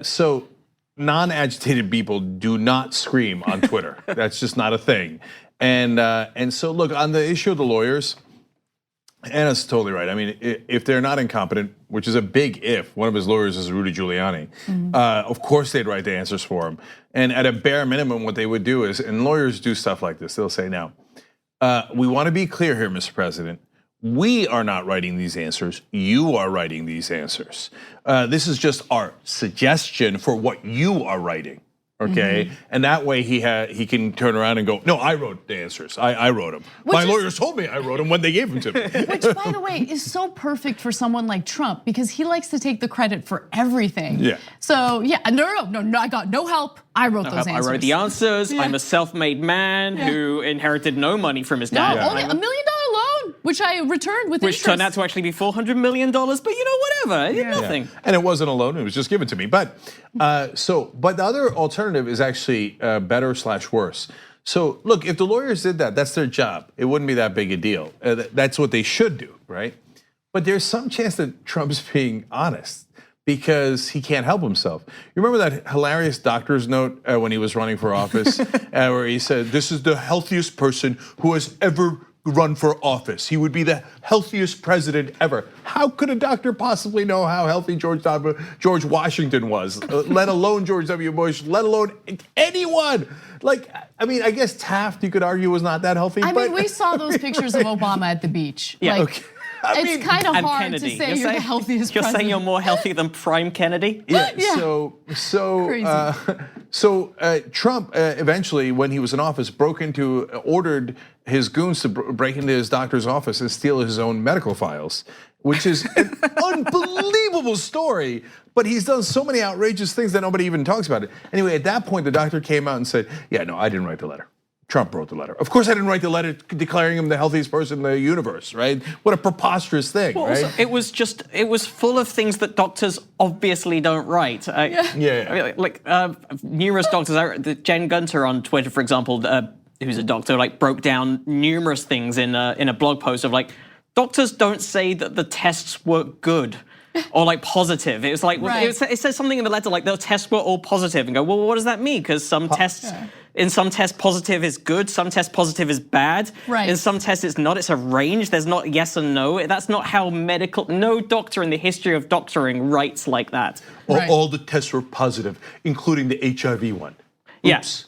So non-agitated people do not scream on Twitter. That's just not a thing. And so look, on the issue of the lawyers, Anna's totally right. I mean, if they're not incompetent, which is a big if, one of his lawyers is Rudy Giuliani, of course they'd write the answers for him. And at a bare minimum, what they would do is, and lawyers do stuff like this, they'll say, now, we want to be clear here, Mr. President. We are not writing these answers. You are writing these answers. This is just our suggestion for what you are writing. Okay, and that way he can turn around and go, no, I wrote the answers. I wrote them. My lawyers told me I wrote them when they gave them to me. Which, by the way, is so perfect for someone like Trump because he likes to take the credit for everything. Yeah. So no, I got no help. I wrote those answers. I wrote the answers. Yeah. I'm a self-made man who inherited no money from his dad. No, only $1 million loan, which I returned with interest. Which turned out to actually be $400 million, but whatever, nothing. Yeah. And it wasn't a loan, it was just given to me. But but the other alternative is actually better / worse. So look, if the lawyers did that, that's their job. It wouldn't be that big a deal. That's what they should do, right? But there's some chance that Trump's being honest because he can't help himself. You remember that hilarious doctor's note when he was running for office where he said, this is the healthiest person who has ever run for office. He would be the healthiest president ever. How could a doctor possibly know how healthy George Washington was, let alone George W. Bush, let alone anyone? Like, I mean, I guess Taft, you could argue, was not that healthy. I mean, we saw those pictures of Obama at the beach. Yeah, like, okay. I mean, it's kind of hard Kennedy. to say you're the healthiest You're president. saying you're more healthy than Prime Kennedy? Yeah. Crazy. Trump eventually, when he was in office, ordered his goons to break into his doctor's office and steal his own medical files, which is an unbelievable story. But he's done so many outrageous things that nobody even talks about it. Anyway, at that point, the doctor came out and said, "Yeah, no, I didn't write the letter. Trump wrote the letter. Of course I didn't write the letter declaring him the healthiest person in the universe, right? What a preposterous thing, Well, right?" Also, it was full of things that doctors obviously don't write. Yeah. Like numerous doctors, Jen Gunter on Twitter, for example, who's a doctor, like broke down numerous things in a blog post of like, doctors don't say that the tests were good. Or like positive. It was like, Right. it says something in the letter like the tests were all positive and go, well, what does that mean? Because some tests, in some tests positive is good, some tests positive is bad. Right. In some tests it's not, it's a range. There's not yes and no. That's not how no doctor in the history of doctoring writes like that. Right. All the tests were positive, including the HIV one. Yes.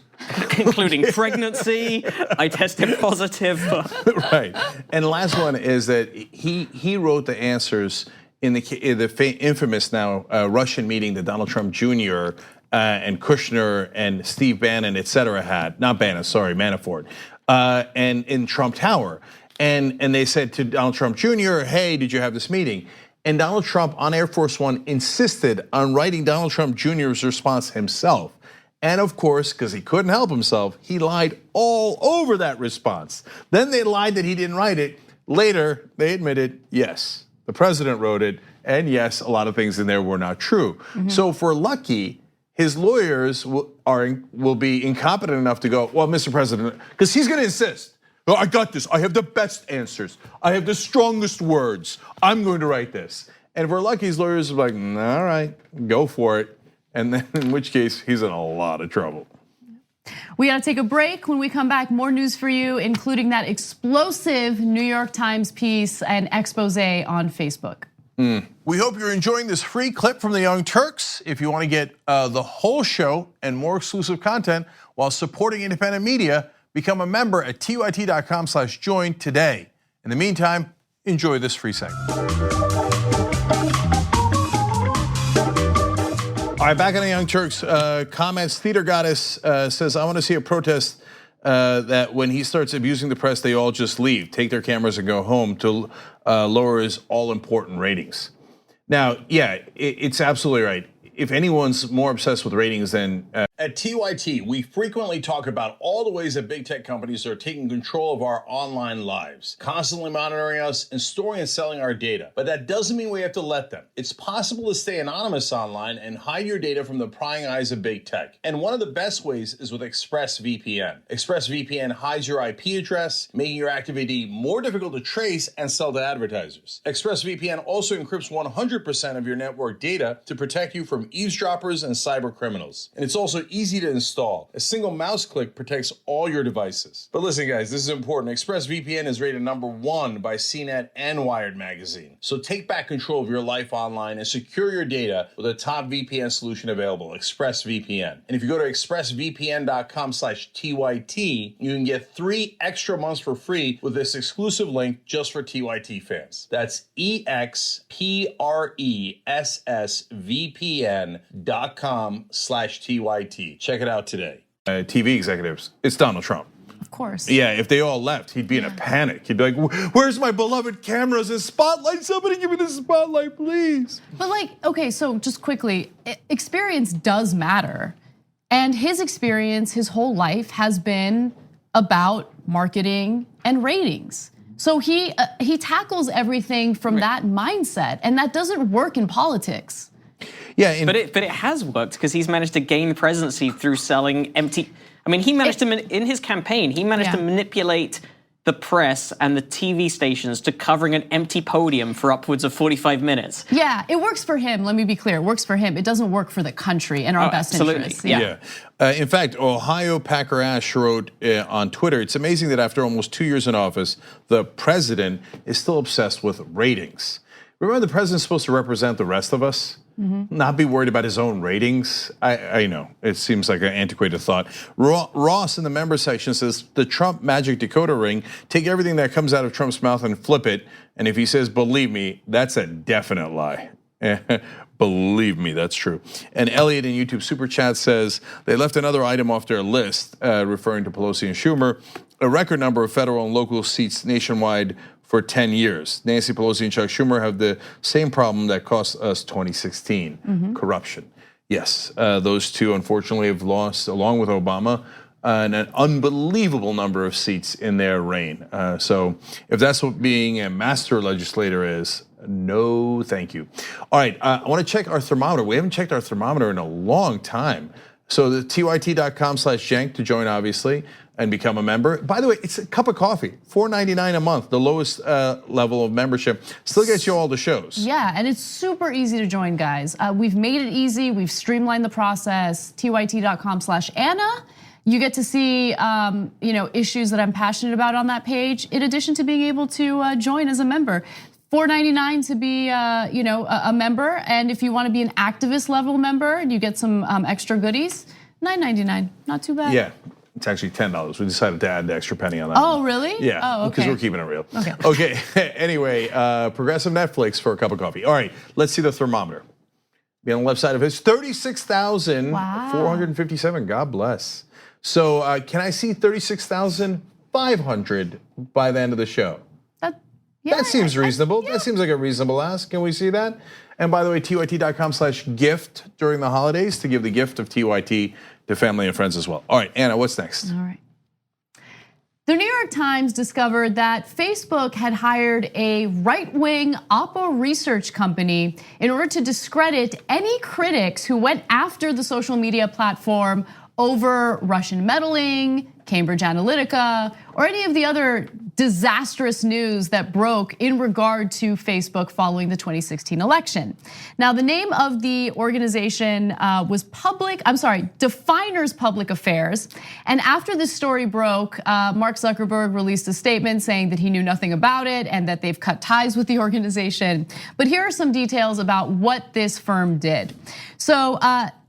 Including pregnancy, I tested positive. Right. And the last one is that he wrote the answers in the infamous now Russian meeting that Donald Trump Jr. And Kushner and Steve Bannon, et cetera, had. Not Bannon, sorry, Manafort. And in Trump Tower. And they said to Donald Trump Jr., "Hey, did you have this meeting?" And Donald Trump on Air Force One insisted on writing Donald Trump Jr.'s response himself. And of course, because he couldn't help himself, he lied all over that response. Then they lied that he didn't write it. Later, they admitted, yes, the president wrote it, and yes, a lot of things in there were not true. So if we're lucky, his lawyers will be incompetent enough to go, "Well, Mr. President," because he's gonna insist, "Oh, I got this, I have the best answers, I have the strongest words, I'm going to write this." And if we're lucky, his lawyers are like, "All right, go for it." And then in which case, he's in a lot of trouble. We gotta take a break. When we come back, more news for you, including that explosive New York Times piece and expose on Facebook. We hope you're enjoying this free clip from the Young Turks. If you want to get the whole show and more exclusive content while supporting independent media, become a member at tyt.com/join today. In the meantime, enjoy this free segment. All right, back on the Young Turks comments. Theater Goddess says, "I want to see a protest that when he starts abusing the press, they all just leave, take their cameras and go home to lower his all-important ratings." Now, yeah, it's absolutely right. If anyone's more obsessed with ratings than at TYT, we frequently talk about all the ways that big tech companies are taking control of our online lives, constantly monitoring us and storing and selling our data. But that doesn't mean we have to let them. It's possible to stay anonymous online and hide your data from the prying eyes of big tech. And one of the best ways is with ExpressVPN. ExpressVPN hides your IP address, making your active ID more difficult to trace and sell to advertisers. ExpressVPN also encrypts 100% of your network data to protect you from eavesdroppers and cyber criminals. And it's also easy to install. A single mouse click protects all your devices. But listen, guys, this is important. ExpressVPN is rated #1 by CNET and Wired magazine. So take back control of your life online and secure your data with a top VPN solution available, ExpressVPN. And if you go to expressvpn.com/TYT, you can get 3 extra months for free with this exclusive link just for TYT fans. That's expressvpn.com/TYT. Check it out today. TV executives, it's Donald Trump. Of course. Yeah, if they all left, he'd be in a panic. He'd be like, "Where's my beloved cameras and spotlight? Somebody give me the spotlight, please." But like, okay, so just quickly, experience does matter. And his experience, his whole life has been about marketing and ratings. So he tackles everything from that mindset, and that doesn't work in politics. Yeah, but it has worked because he's managed to gain presidency through selling empty. I mean, he managed to in his campaign, he managed to manipulate the press and the TV stations to covering an empty podium for upwards of 45 minutes. Yeah, it works for him. Let me be clear. It works for him. It doesn't work for the country and our best interests. Yeah. In fact, Ohio Packer Ash wrote on Twitter, it's amazing that after almost 2 years in office, the president is still obsessed with ratings. Remember, the president's supposed to represent the rest of us? Not be worried about his own ratings. I know, it seems like an antiquated thought. Ross in the member section says, the Trump magic decoder ring, take everything that comes out of Trump's mouth and flip it. And if he says, believe me, that's a definite lie. Believe me, that's true. And Elliot in YouTube Super Chat says, they left another item off their list, referring to Pelosi and Schumer, a record number of federal and local seats nationwide for 10 years. Nancy Pelosi and Chuck Schumer have the same problem that cost us 2016, corruption. Yes, those two unfortunately have lost, along with Obama, an unbelievable number of seats in their reign. So if that's what being a master legislator is, no thank you. All right, I wanna check our thermometer. We haven't checked our thermometer in a long time. So the tyt.com/jank to join, obviously, and become a member. By the way, it's a cup of coffee, $4.99 a month, the lowest level of membership. Still gets you all the shows. Yeah, and it's super easy to join, guys. We've made it easy. We've streamlined the process. tyt.com/Anna. You get to see issues that I'm passionate about on that page, in addition to being able to join as a member. $4.99 to be a member, and if you want to be an activist level member, you get some extra goodies. $9.99, not too bad. Yeah. It's actually $10. We decided to add the extra penny on that. Oh, really? Yeah, oh, okay. Because we're keeping it real. Okay. Anyway, progressive Netflix for a cup of coffee. All right, let's see the thermometer. Be on the left side of it. It's 36,457. God bless. So can I see 36,500 by the end of the show? That seems reasonable. That seems like a reasonable ask. Can we see that? And by the way, tyt.com/gift during the holidays to give the gift of TYT to family and friends as well. All right, Anna, what's next? All right. The New York Times discovered that Facebook had hired a right-wing Oppo research company in order to discredit any critics who went after the social media platform over Russian meddling, Cambridge Analytica, or any of the other disastrous news that broke in regard to Facebook following the 2016 election. Now, the name of the organization was Definers Public Affairs. And after this story broke, Mark Zuckerberg released a statement saying that he knew nothing about it and that they've cut ties with the organization. But here are some details about what this firm did. So,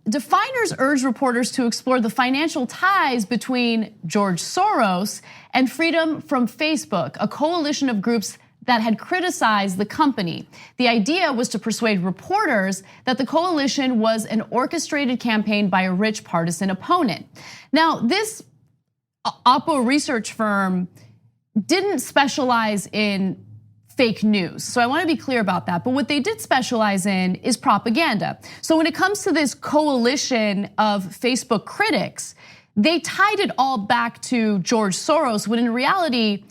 Definers urged reporters to explore the financial ties between George Soros and Freedom from Facebook, a coalition of groups that had criticized the company. The idea was to persuade reporters that the coalition was an orchestrated campaign by a rich partisan opponent. Now, this Oppo research firm didn't specialize in fake news. So I want to be clear about that. But what they did specialize in is propaganda. So when it comes to this coalition of Facebook critics, they tied it all back to George Soros, when in reality,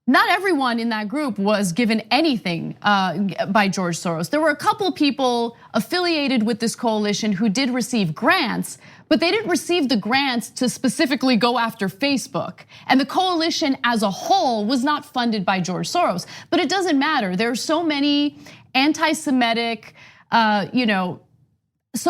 not everyone in that group was given anything by George Soros. There were a couple people affiliated with this coalition who did receive grants, but they didn't receive the grants to specifically go after Facebook. And the coalition as a whole was not funded by George Soros. But it doesn't matter. There are so many anti-Semitic, so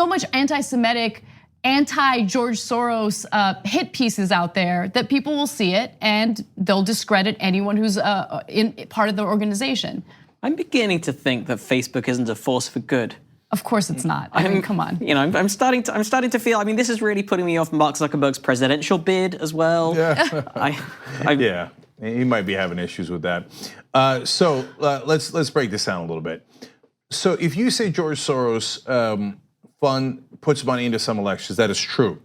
much anti-Semitic, anti-George Soros hit pieces out there that people will see it and they'll discredit anyone who's in part of the organization. I'm beginning to think that Facebook isn't a force for good. Of course it's not. I mean, come on. I'm starting to feel. I mean, this is really putting me off Mark Zuckerberg's presidential bid as well. Yeah. Yeah, he might be having issues with that. So let's break this down a little bit. So if you say George Soros puts money into some elections, that is true.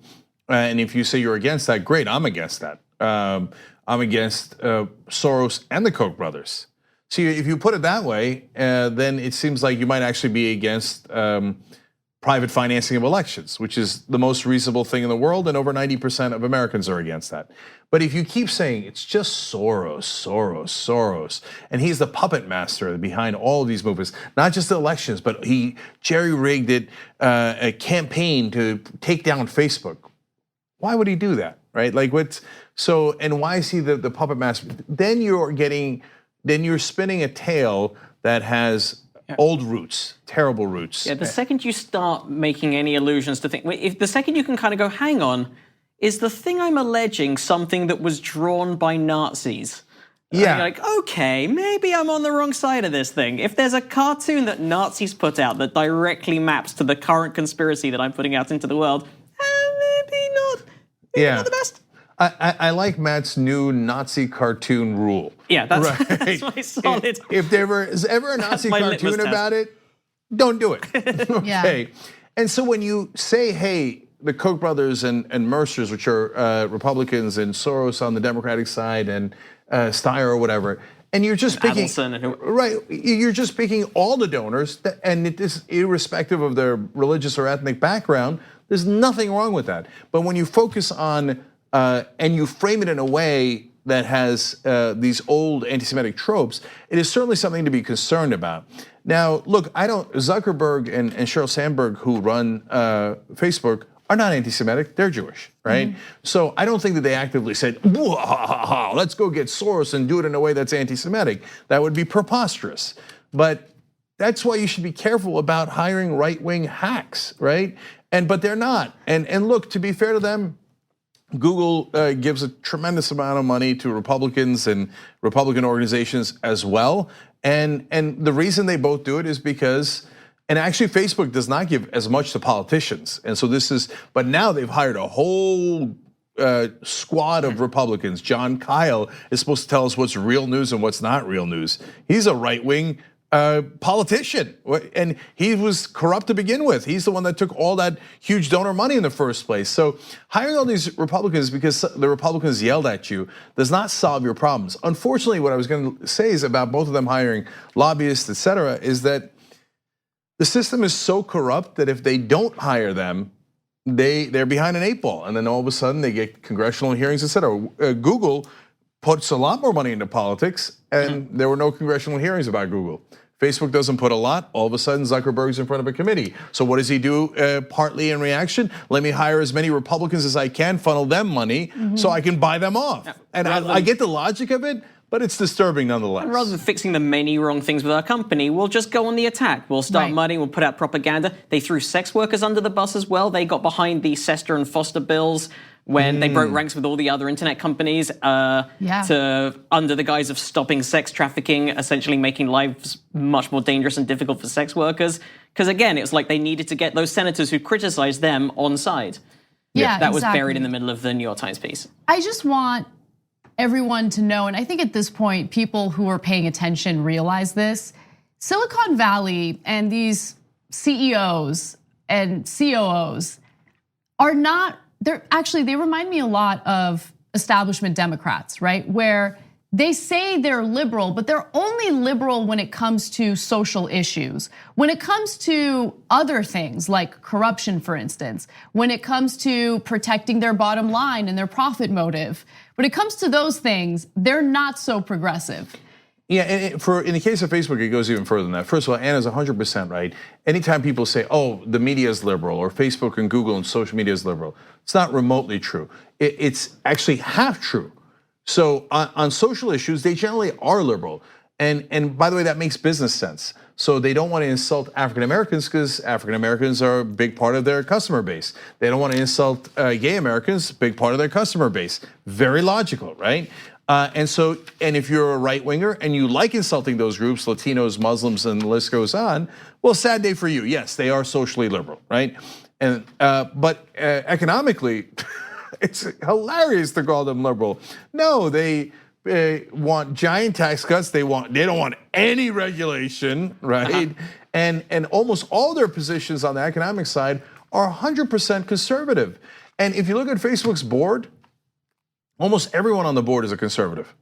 And if you say you're against that, great. I'm against that. I'm against Soros and the Koch brothers. See, if you put it that way, then it seems like you might actually be against private financing of elections, which is the most reasonable thing in the world, and over 90% of Americans are against that. But if you keep saying it's just Soros, and he's the puppet master behind all of these movements, not just the elections, but he jerry-rigged it, a campaign to take down Facebook. Why would he do that? right? Like and why see the puppet master? Then you're spinning a tale that has old roots, terrible roots. Yeah, the second you start making any allusions to things, if the second you can kind of go, hang on, is the thing I'm alleging something that was drawn by Nazis? Yeah. Like, okay, maybe I'm on the wrong side of this thing. If there's a cartoon that Nazis put out that directly maps to the current conspiracy that I'm putting out into the world, maybe not. Maybe not the best. I like Matt's new Nazi cartoon rule. Yeah, that's, right. that's my solid. If there is ever a Nazi cartoon about it, don't do it. Okay. And so when you say, hey, the Koch brothers and Mercers, which are Republicans, and Soros on the Democratic side, and Steyer or whatever, and you're just picking, right? You're just picking all the donors, and it is irrespective of their religious or ethnic background. There's nothing wrong with that. But when you focus on and you frame it in a way that has these old anti-Semitic tropes, it is certainly something to be concerned about. Now, look, Zuckerberg and Sheryl Sandberg, who run Facebook, are not anti-Semitic, they're Jewish, right? So I don't think that they actively said, let's go get Soros and do it in a way that's anti-Semitic. That would be preposterous. But that's why you should be careful about hiring right-wing hacks, right? But they're not. And look, to be fair to them, Google gives a tremendous amount of money to Republicans and Republican organizations as well. And the reason they both do it is because, and actually Facebook does not give as much to politicians. And so but now they've hired a whole squad of Republicans. John Kyle is supposed to tell us what's real news and what's not real news. He's a right-wing politician, and he was corrupt to begin with. He's the one that took all that huge donor money in the first place. So hiring all these Republicans because the Republicans yelled at you does not solve your problems. Unfortunately, what I was going to say is about both of them hiring lobbyists, et cetera, is that the system is so corrupt that if they don't hire them, they're behind an 8-ball, and then all of a sudden they get congressional hearings, et cetera. Google puts a lot more money into politics, and there were no congressional hearings about Google. Facebook doesn't put a lot. All of a sudden, Zuckerberg's in front of a committee. So what does he do partly in reaction? Let me hire as many Republicans as I can, funnel them money so I can buy them off. And I get the logic of it, but it's disturbing nonetheless. Rather than fixing the many wrong things with our company, we'll just go on the attack. We'll start money, we'll put out propaganda. They threw sex workers under the bus as well. They got behind the Sester and Foster bills when they broke ranks with all the other internet companies to under the guise of stopping sex trafficking, essentially making lives much more dangerous and difficult for sex workers. Because again, it was like they needed to get those senators who criticized them on side. Yeah, that was buried in the middle of the New York Times piece. I just want everyone to know, and I think at this point, people who are paying attention realize this. Silicon Valley and these CEOs and COOs are not, they remind me a lot of establishment Democrats, right? Where they say they're liberal, but they're only liberal when it comes to social issues. When it comes to other things like corruption, for instance, when it comes to protecting their bottom line and their profit motive, when it comes to those things, they're not so progressive. Yeah, and in the case of Facebook, it goes even further than that. First of all, Anna's 100% right. Anytime people say, oh, the media is liberal, or Facebook and Google and social media is liberal, it's not remotely true. It's actually half true. So on social issues, they generally are liberal. And by the way, that makes business sense. So they don't want to insult African Americans because African Americans are a big part of their customer base. They don't want to insult gay Americans, big part of their customer base. Very logical, right? And if you're a right winger and you like insulting those groups, Latinos, Muslims, and the list goes on, well, sad day for you. Yes, they are socially liberal, right? But economically, it's hilarious to call them liberal. No, they want giant tax cuts. They don't want any regulation, right? And almost all their positions on the economic side are 100% conservative. And if you look at Facebook's board, almost everyone on the board is a conservative.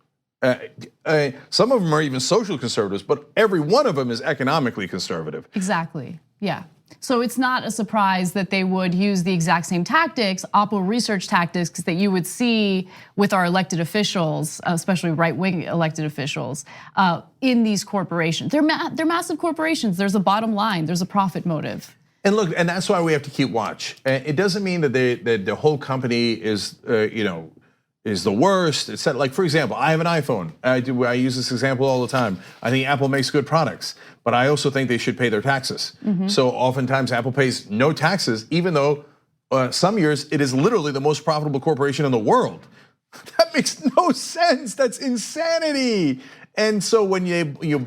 Some of them are even social conservatives, but every one of them is economically conservative. Exactly, yeah. So it's not a surprise that they would use the exact same tactics, Oppo research tactics, that you would see with our elected officials, especially right-wing elected officials, in these corporations. They're massive corporations. There's a bottom line. There's a profit motive. And look, and that's why we have to keep watch. And it doesn't mean that the whole company is, is the worst. It's like, for example, I have an iPhone. I use this example all the time. I think Apple makes good products, but I also think they should pay their taxes. So oftentimes Apple pays no taxes, even though some years it is literally the most profitable corporation in the world. That makes no sense. That's insanity. And so when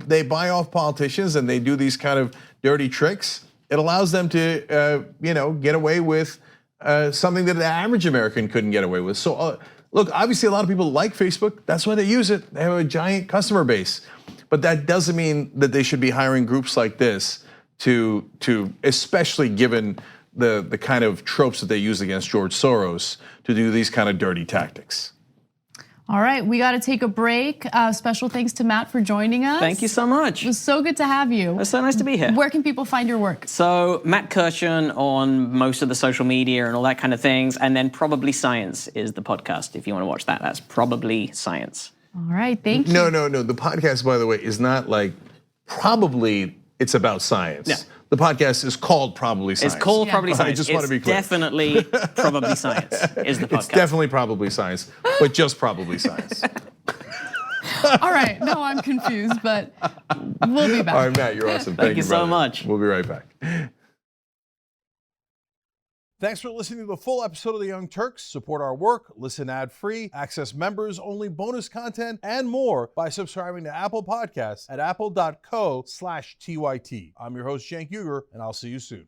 they buy off politicians and they do these kind of dirty tricks, it allows them to get away with something that the average American couldn't get away with. So look, obviously a lot of people like Facebook. That's why they use it. They have a giant customer base. But that doesn't mean that they should be hiring groups like this to especially given the kind of tropes that they use against George Soros, to do these kind of dirty tactics. All right, we got to take a break. Special thanks to Matt for joining us. Thank you so much. It was so good to have you. It's so nice to be here. Where can people find your work? So Matt Kirshen on most of the social media and all that kind of things, and then Probably Science is the podcast. If you want to watch that, that's Probably Science. All right, thank you. No. The podcast, by the way, is not like probably. It's about science. Yeah. The podcast is called Probably Science. It's called Probably Science. I just want to be clear. Definitely Probably Science is the podcast. It's definitely Probably Science, but just Probably Science. All right, no, I'm confused, but we'll be back. All right, Matt, you're awesome. Thank you so brother. much. We'll be right back. Thanks for listening to the full episode of The Young Turks. Support our work, listen ad-free, access members-only bonus content, and more by subscribing to Apple Podcasts at apple.co/TYT. I'm your host, Cenk Uygur, and I'll see you soon.